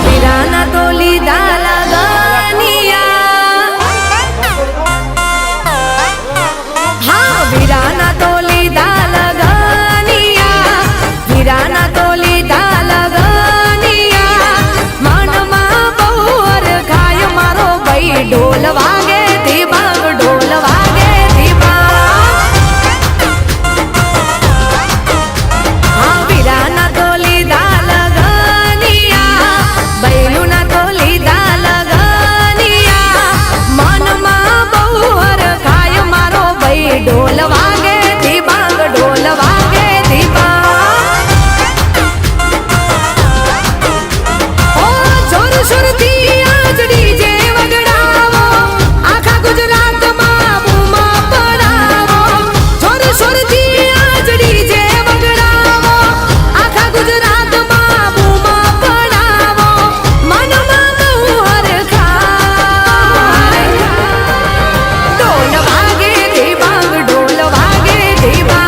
वीराना तो लीधा लगानिया, हाँ वीराना तो लीधा लगानिया, वीराना तो लीधा लगानिया, मन मा बहुर खाय मारो भाई ढोल वागे थी बाग ढोल वागे थी बाग, हाँ वीराना तो लीधा लगानिया, बैलूना तो लीधा लगानिया, मन मा बहुर खाय मारो भाई ढोल वागे थी बाग ढोल वागे थी बाग, ओ जोर शोर थी आज डीजे वगड़ावो, आखा गुजरात मां बूमा पड़ावो, जोर शोर थी आज डीजे वगड़ावो, आखा गुजरात मां बूमा पड़ावो, मन मा बहुर खाय ढोल वागे थी बाग ढोल वागे थी बाग।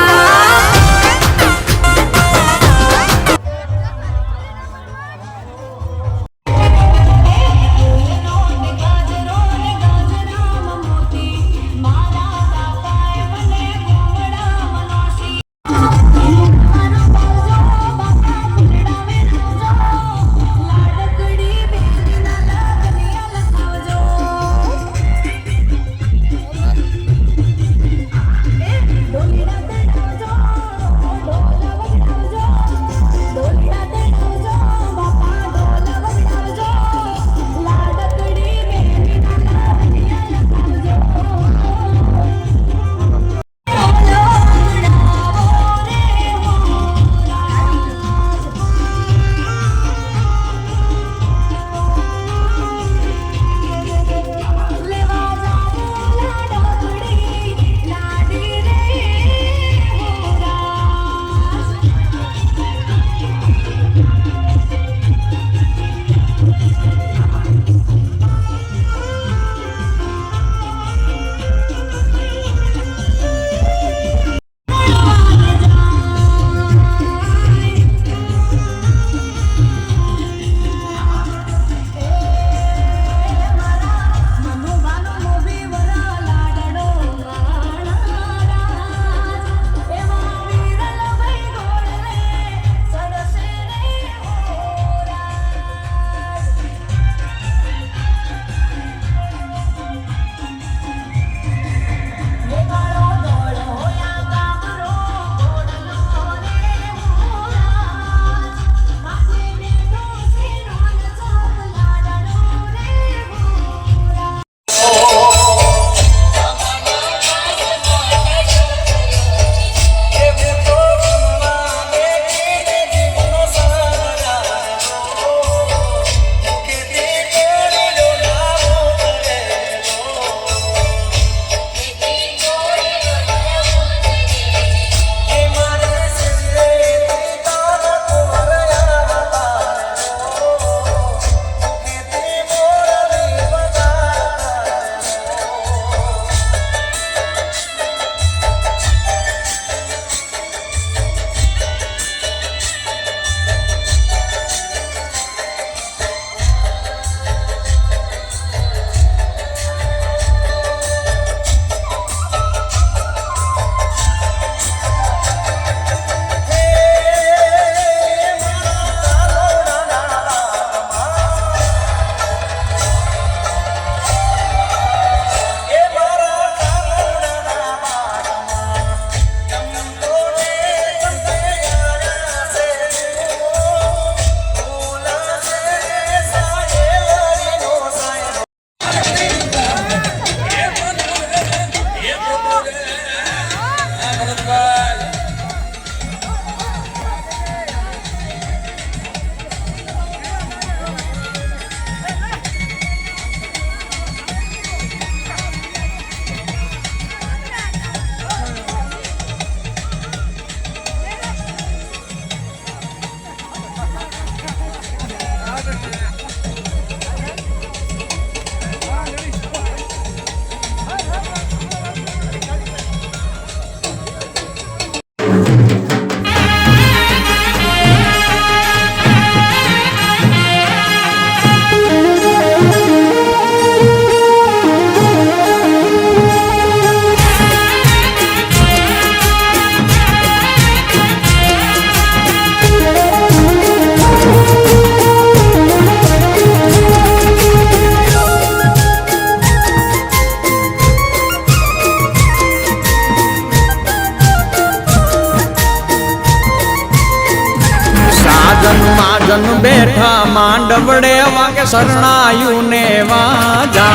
સાજન બેઠા માંડવડે વાગે શરણાયું ને વાજા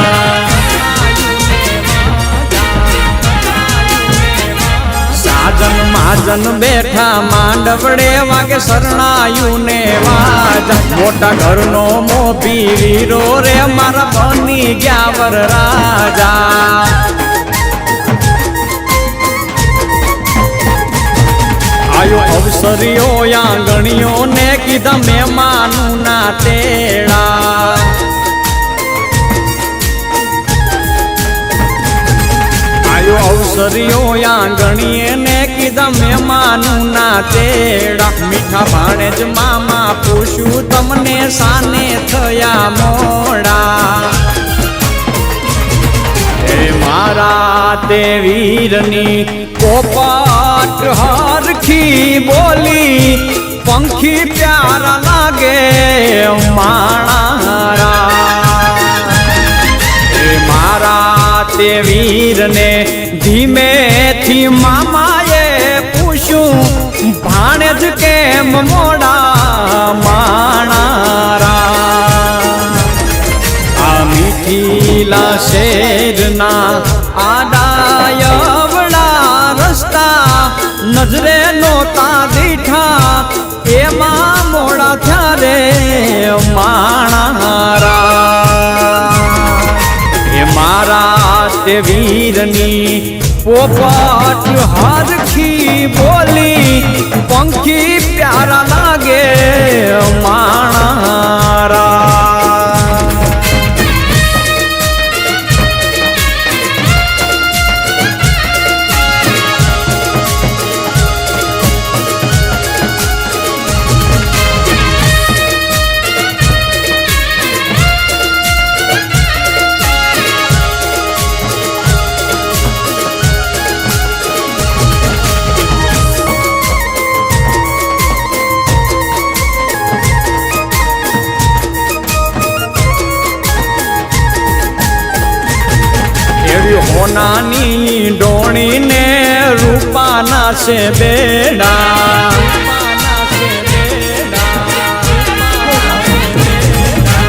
સાજન માજન બેઠા માંડવડે વાગે શરણાયું ને વાજા મોટા ઘરનો મોભી વીરો રે મારા બની ગયા વર રાજા આયો અવસરીઓ આંગણીઓ ને કીધા મહેમાનું ના તેડા આયો અવસરીઓ આંગણીએ ને કીધા મહેમાનું ના તેડા મીઠા ભાણે જ મામા પૂછ્યું તમને સાને થયા મોડા હે મારા તે વીરની પોપટ હરખી બોલી પંખી પ્યારા લાગે માણારા હે મારા તે વીરને ધીમેથી મામાએ પૂછ્યું ભાણે જ કેમ મોડા માણારા આ મીઠીલા શેરના આડાયવડા રસ્તા નજરે નોતા દીઠા એમાં મોડા થયા રે માણારા એ મારા તે વીરની પોપટ હરખી બોલી પંખી પ્યારા લાગે માણારા હોનાની ડોણી ને રૂપાના છે બેડા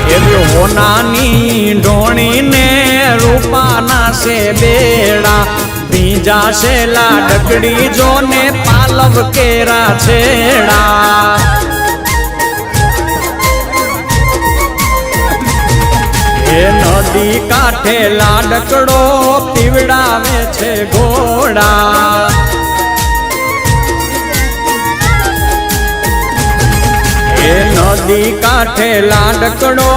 એવી હોનાની ડોણી ને રૂપાના છે બેડા બીજા છે લાડકડી જો ને પાલવ કેરા છેડા એ નદી કાંઠે લાડકડો પીવડાવે છે ઘોડા એ નદી કાંઠે લાડકડો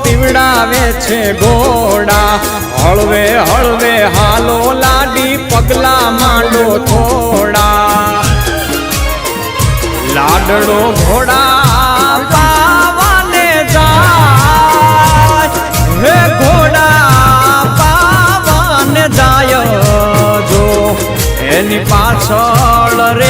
પીવડાવે છે ઘોડા હળવે હળવે હાલો લાડી પગલા માંડો થોડા લાડડો ઘોડા પાવાને જાય હે ઘોડા પાવાને જાય જો એની પાછળ રે